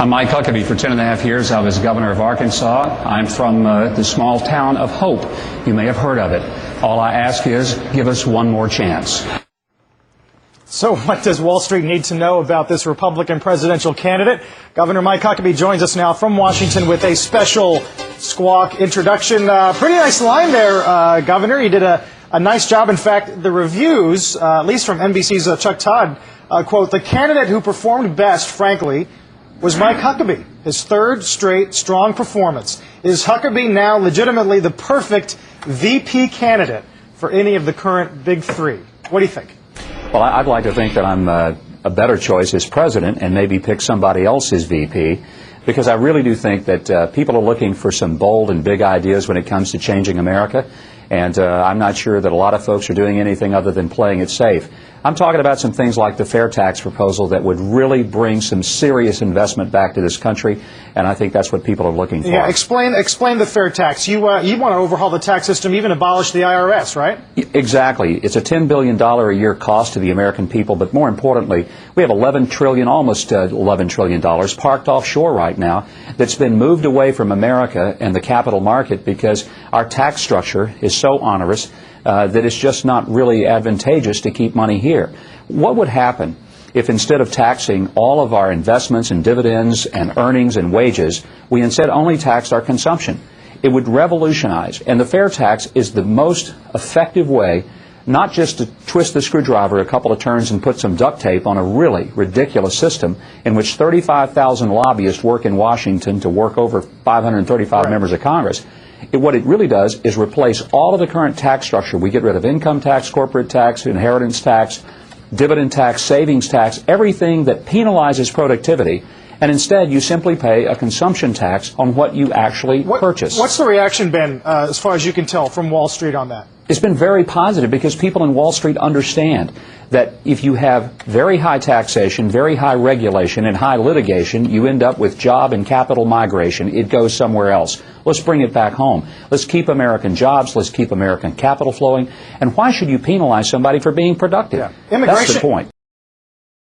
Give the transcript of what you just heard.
I'm Mike Huckabee. For 10.5 years, I was governor of Arkansas. I'm from the small town of Hope. You may have heard of it. All I ask is, give us one more chance. So what does Wall Street need to know about this Republican presidential candidate? Governor Mike Huckabee joins us now from Washington with a special squawk introduction. Pretty nice line there, Governor. You did a nice job. In fact, the reviews, at least from NBC's Chuck Todd, quote, "The candidate who performed best, frankly, was Mike Huckabee. His third straight strong performance. Is Huckabee now legitimately the perfect VP candidate for any of the current big three?" What do you think? Well, I'd like to think that I'm a better choice as president and maybe pick somebody else as VP, because I really do think that people are looking for some bold and big ideas when it comes to changing America, and I'm not sure that a lot of folks are doing anything other than playing it safe. I'm talking about some things like the FairTax proposal that would really bring some serious investment back to this country, and I think that's what people are looking for. Yeah, explain the FairTax. You want to overhaul the tax system, even abolish the IRS, right? Exactly. It's a $10 billion a year cost to the American people, but more importantly, we have almost $11 trillion parked offshore right now that's been moved away from America and the capital market because our tax structure is so onerous that it's just not really advantageous to keep money here. What would happen if instead of taxing all of our investments and dividends and earnings and wages, we instead only taxed our consumption? It would revolutionize, and the fair tax is the most effective way, not just to twist the screwdriver a couple of turns and put some duct tape on a really ridiculous system in which 35,000 lobbyists work in Washington to work over 535 members of Congress. What it really does is replace all of the current tax structure. We get rid of income tax, corporate tax, inheritance tax, dividend tax, savings tax, everything that penalizes productivity, and instead you simply pay a consumption tax on what you actually purchase. What's the reaction been, as far as you can tell, from Wall Street on that? It's been very positive because people in Wall Street understand that if you have very high taxation, very high regulation, and high litigation, you end up with job and capital migration. It goes somewhere else. Let's bring it back home. Let's keep American jobs. Let's keep American capital flowing. And why should you penalize somebody for being productive? Yeah. That's the point.